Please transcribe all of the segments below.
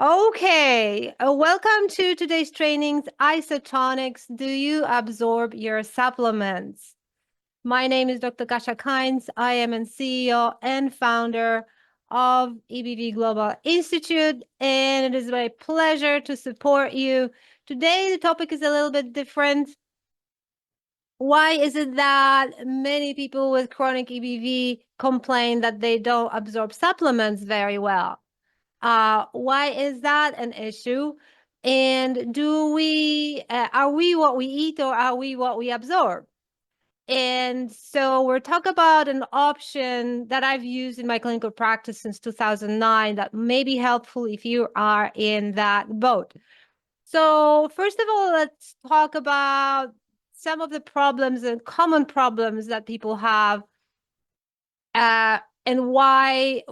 Okay, welcome to today's trainings, Isotonix. Do you absorb your supplements? My name is Dr. Kasia Kynes. I am a CEO and founder of EBV Global Institute, and it is my pleasure to support you. Today, the topic is a little bit different. Why is it that many people with chronic EBV complain that they don't absorb supplements very well? Why is that an issue? And are we what we eat or are we what we absorb? And so we're talking about an option that I've used in my clinical practice since 2009 that may be helpful if you are in that boat. So first of all, let's talk about some of the problems and common problems that people have and why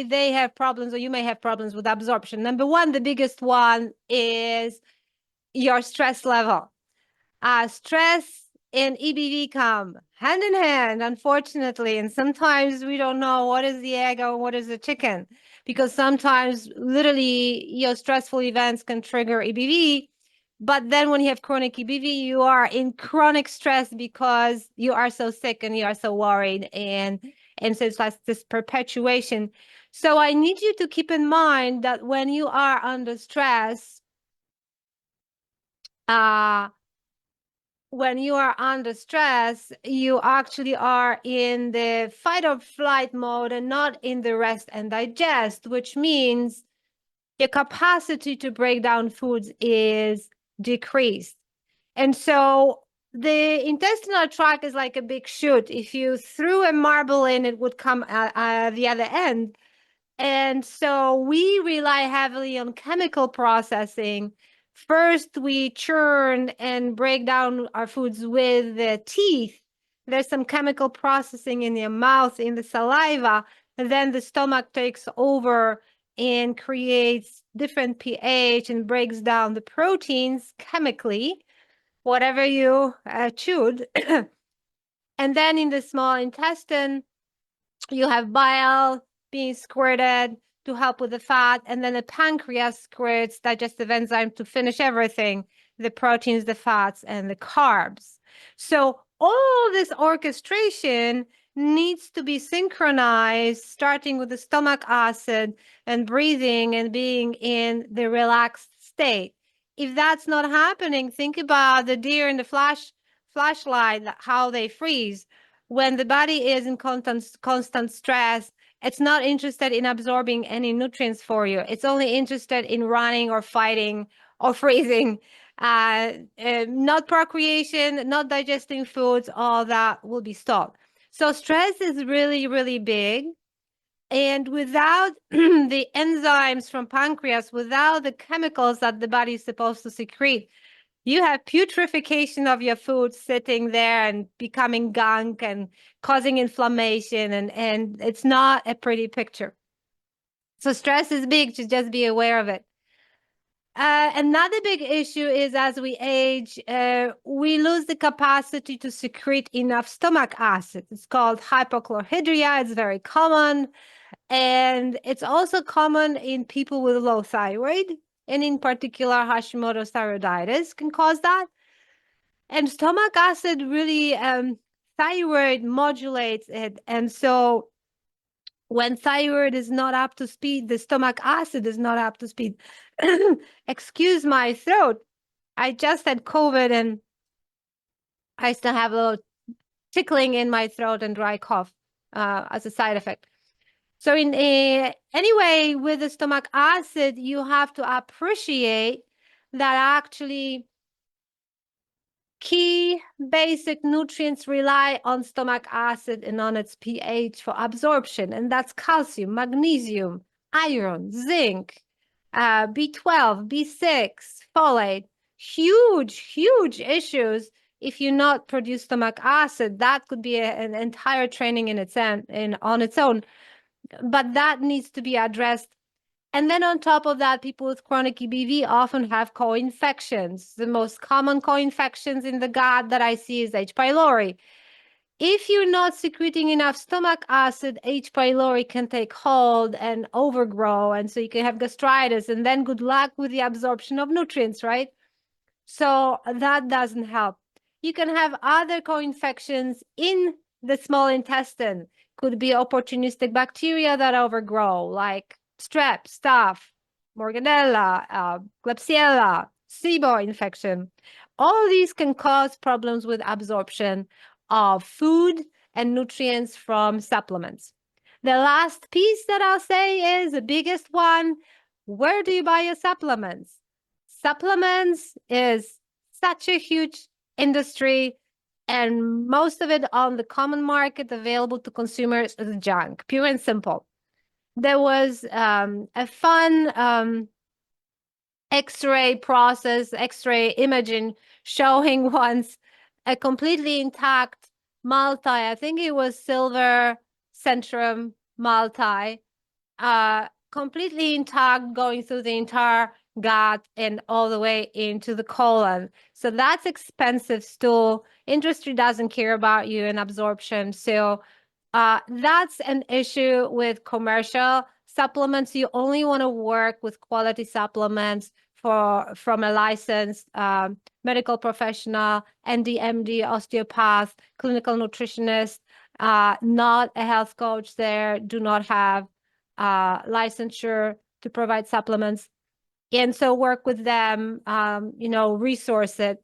they have problems, or you may have problems with absorption. Number one, the biggest one is your stress level. Stress and EBV come hand in hand, unfortunately, and sometimes we don't know what is the egg or what is the chicken, because sometimes literally your stressful events can trigger EBV. But then when you have chronic EBV, you are in chronic stress because you are so sick and you are so worried. And so it's like this perpetuation. So I need you to keep in mind that when you are under stress, you actually are in the fight or flight mode and not in the rest and digest, which means your capacity to break down foods is decreased. And so the intestinal tract is like a big chute. If you threw a marble in, it would come at the other end. And so we rely heavily on chemical processing. First, we churn and break down our foods with the teeth. There's some chemical processing in your mouth, in the saliva, and then the stomach takes over and creates different pH and breaks down the proteins chemically, whatever you chewed. And then in the small intestine, you have bile being squirted to help with the fat, and then the pancreas squirts digestive enzyme to finish everything, the proteins, the fats, and the carbs. So all this orchestration needs to be synchronized, starting with the stomach acid and breathing and being in the relaxed state. If that's not happening, think about the deer in the flashlight, how they freeze. When the body is in constant stress, it's not interested in absorbing any nutrients for you. It's only interested in running or fighting or freezing. Not procreation, not digesting foods, all that will be stopped. So stress is really, really big. And without the enzymes from pancreas, without the chemicals that the body is supposed to secrete, you have putrefaction of your food sitting there and becoming gunk and causing inflammation, and it's not a pretty picture. So stress is big, to just be aware of it. Another big issue is as we age, we lose the capacity to secrete enough stomach acid. It's called hypochlorhydria. It's very common. And it's also common in people with low thyroid. And in particular, Hashimoto's thyroiditis can cause that. And stomach acid really, thyroid modulates it. And so when thyroid is not up to speed, the stomach acid is not up to speed. Excuse my throat. I just had COVID and I still have a little tickling in my throat and dry cough as a side effect. So anyway, with the stomach acid, you have to appreciate that actually key basic nutrients rely on stomach acid and on its pH for absorption, and that's calcium, magnesium, iron, zinc, B12, B6, folate. Huge issues if you not produce stomach acid. That could be an entire training on its own, but that needs to be addressed. And then on top of that, people with chronic EBV often have co-infections. The most common co-infections in the gut that I see is H. pylori. if you're not secreting enough stomach acid, H. pylori can take hold and overgrow. And so you can have gastritis, and then good luck with the absorption of nutrients, right? So that doesn't help. You can have other co-infections in the small intestine. Could be opportunistic bacteria that overgrow, like strep, staph, Morganella, Klebsiella, SIBO infection. All these can cause problems with absorption of food and nutrients from supplements. The last piece that I'll say is the biggest one. Where do you buy your supplements? Supplements is such a huge industry, and most of it on the common market available to consumers is junk, pure and simple. There was a fun X-ray process, X-ray imaging showing once a completely intact multi, I think it was silver centrum multi, completely intact, going through the entire gut and all the way into the colon. So that's expensive stool. Industry doesn't care about you and absorption. So that's an issue with commercial supplements. You only want to work with quality supplements from a licensed medical professional, ND, osteopath, clinical nutritionist, not a health coach there, do not have licensure to provide supplements. And so work with them, resource it.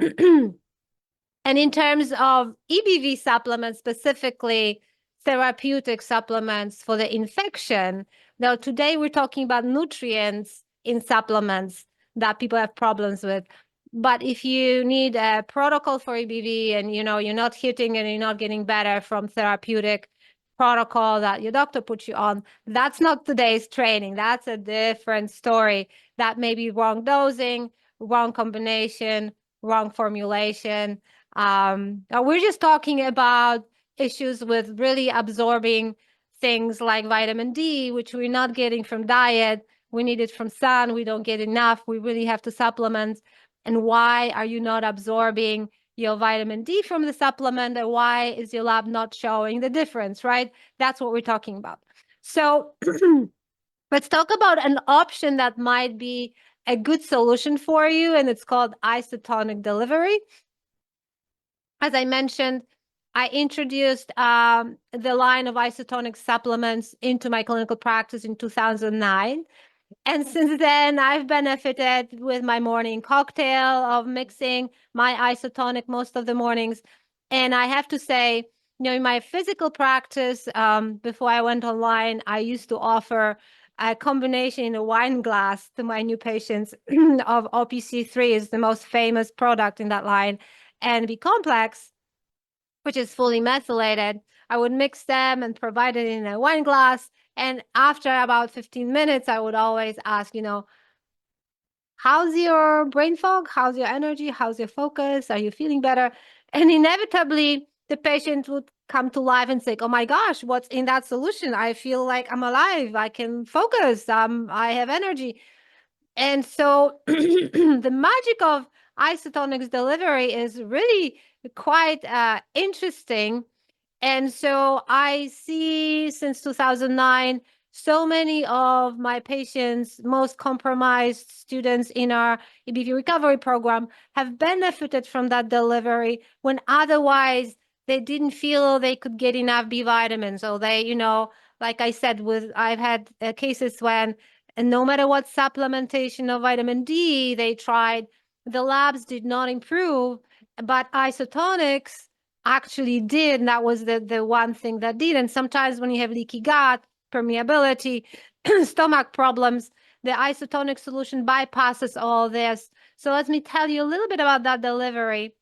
And in terms of EBV supplements, specifically therapeutic supplements for the infection, now today we're talking about nutrients in supplements that people have problems with. But if you need a protocol for EBV and you're not hitting and you're not getting better from therapeutic protocol that your doctor put you on, that's not today's training. That's a different story. That may be wrong dosing, wrong combination, wrong formulation. We're just talking about issues with really absorbing things like vitamin D, which we're not getting from diet. We need it from sun. We don't get enough. We really have to supplement. And why are you not absorbing your vitamin D from the supplement? And why is your lab not showing the difference, right? That's what we're talking about. So let's talk about an option that might be a good solution for you, and it's called isotonic delivery. As I mentioned, I introduced the line of isotonic supplements into my clinical practice in 2009. And since then, I've benefited with my morning cocktail of mixing my isotonic most of the mornings. And I have to say, in my physical practice, before I went online, I used to offer a combination in a wine glass to my new patients of OPC3 is the most famous product in that line, and B complex, which is fully methylated. I would mix them and provide it in a wine glass. And after about 15 minutes, I would always ask, how's your brain fog? How's your energy? How's your focus? Are you feeling better? And inevitably, the patient would come to life and say, oh my gosh, what's in that solution? I feel like I'm alive. I can focus. I have energy. And so the magic of Isotonix delivery is really quite interesting. And so I see since 2009, so many of my patients, most compromised students in our EBV recovery program, have benefited from that delivery when otherwise they didn't feel they could get enough B vitamins. So they, like I said, I've had cases when no matter what supplementation of vitamin D they tried, the labs did not improve, but Isotonix actually did. And that was the one thing that did. And sometimes when you have leaky gut, permeability, stomach problems, the isotonic solution bypasses all this. So let me tell you a little bit about that delivery,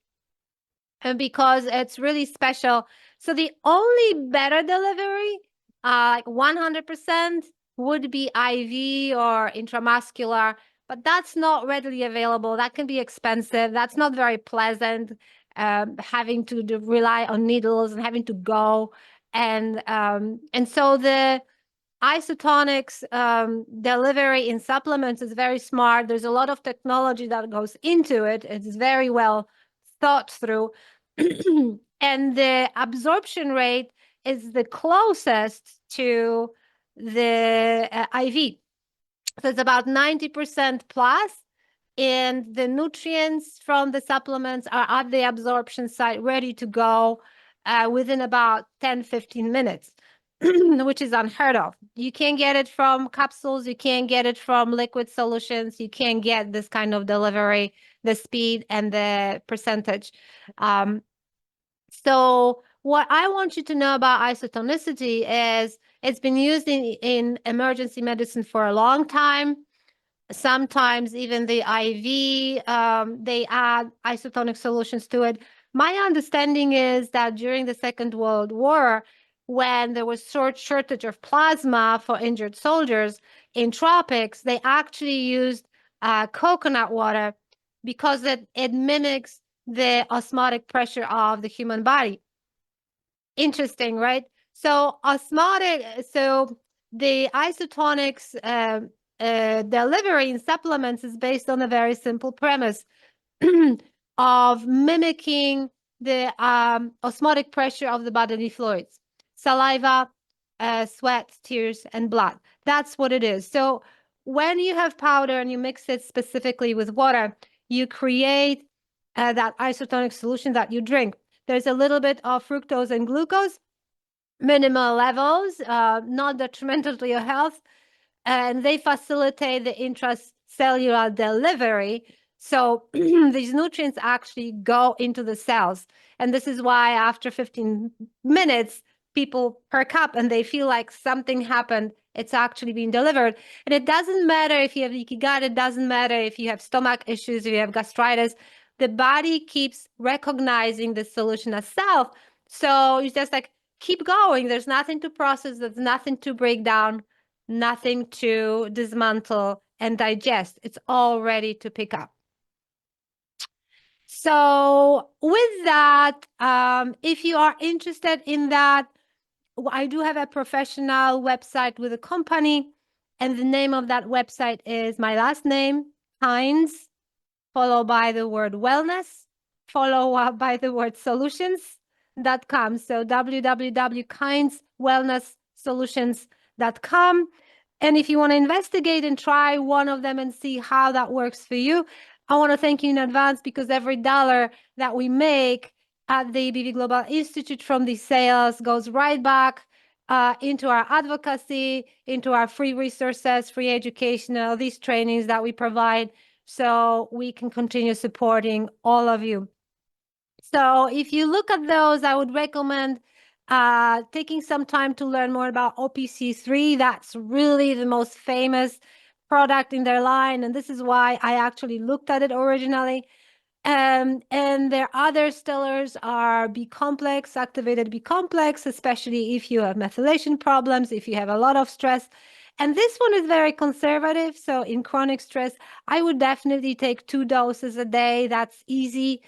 because it's really special. So the only better delivery, like 100%, would be IV or intramuscular, but that's not readily available. That can be expensive. That's not very pleasant, having to rely on needles and having to go. And so the Isotonix delivery in supplements is very smart. There's a lot of technology that goes into it. It's very well thought through. And the absorption rate is the closest to the IV. So it's about 90% plus, and the nutrients from the supplements are at the absorption site ready to go within about 10-15 minutes, which is unheard of. You can't get it from capsules, you can't get it from liquid solutions, you can't get this kind of delivery, the speed and the percentage. So what I want you to know about isotonicity is it's been used in emergency medicine for a long time. Sometimes even the IV, they add isotonic solutions to it. My understanding is that during the Second World War, when there was shortage of plasma for injured soldiers in tropics, they actually used coconut water because it mimics the osmotic pressure of the human body. Interesting, right? So the Isotonix delivery in supplements is based on a very simple premise of mimicking the osmotic pressure of the bodily fluids, saliva, sweat, tears, and blood. That's what it is. So when you have powder and you mix it specifically with water, you create that isotonic solution that you drink. There's a little bit of fructose and glucose, minimal levels, not detrimental to your health, and they facilitate the intracellular delivery. So these nutrients actually go into the cells. And this is why after 15 minutes, people perk up and they feel like something happened. It's actually being delivered. And it doesn't matter if you have leaky gut, it doesn't matter if you have stomach issues, if you have gastritis. The body keeps recognizing the solution as self. So it's just like, keep going. There's nothing to process, there's nothing to break down, nothing to dismantle and digest. It's all ready to pick up. So with that, if you are interested in that, I do have a professional website with a company, and the name of that website is my last name, Heinz, followed by the word wellness, followed up by the word solutions.com. So www.kindswellnesssolutions.com. And if you want to investigate and try one of them and see how that works for you, I want to thank you in advance, because every dollar that we make at the EBV Global Institute from these sales goes right back into our advocacy, into our free resources, free educational, these trainings that we provide, so we can continue supporting all of you. So if you look at those, I would recommend taking some time to learn more about OPC3. That's really the most famous product in their line, and this is why I actually looked at it originally. And their other stellars are B complex, activated B complex, especially if you have methylation problems, if you have a lot of stress. And this one is very conservative. So in chronic stress, I would definitely take 2 doses a day. That's easy.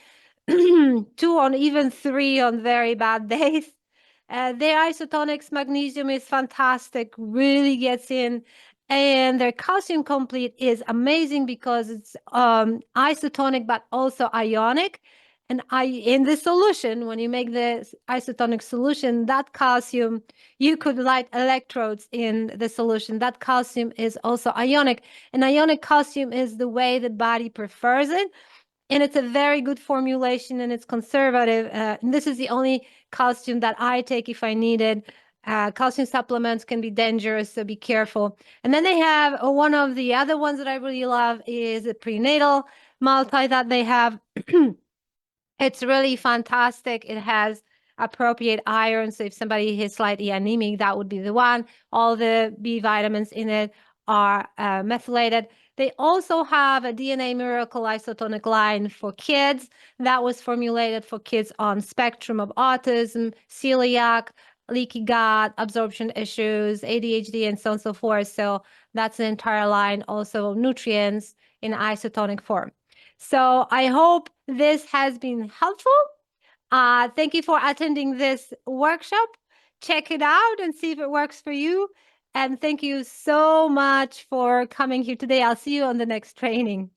2 on even 3 on very bad days. Their Isotonix magnesium is fantastic, really gets in. And their calcium complete is amazing because it's isotonic, but also ionic. And in the solution, when you make the isotonic solution, that calcium, you could light electrodes in the solution. That calcium is also ionic. And ionic calcium is the way the body prefers it. And it's a very good formulation, and it's conservative. And this is the only calcium that I take if I need it. Calcium supplements can be dangerous, so be careful. And then they have one of the other ones that I really love is a prenatal multi that they have. It's really fantastic. It has appropriate iron. So if somebody is slightly anemic, that would be the one. All the B vitamins in it are methylated. They also have a DNA Miracle isotonic line for kids that was formulated for kids on spectrum of autism, celiac, leaky gut, absorption issues, ADHD, and so on and so forth. So that's an entire line also of nutrients in isotonic form. So I hope this has been helpful. Thank you for attending this workshop. Check it out and see if it works for you. And thank you so much for coming here today. I'll see you on the next training.